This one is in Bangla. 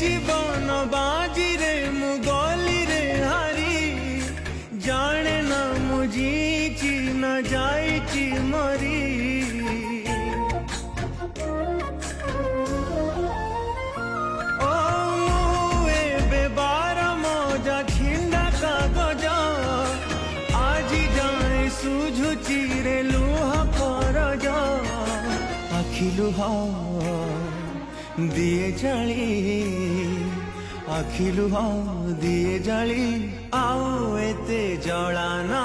জীবন বাজি রে মু গলি রে হারি জানে না মু জিছি না যাইছি মরি ও মু এবে বার মজা ছিন্ডা কাগজ আজি যাই সুঝুচি রে লুহ করজ আখি লুহ দিয়ে জালি আখি লুহ দিয়ে জালি আও এতে জড়ানা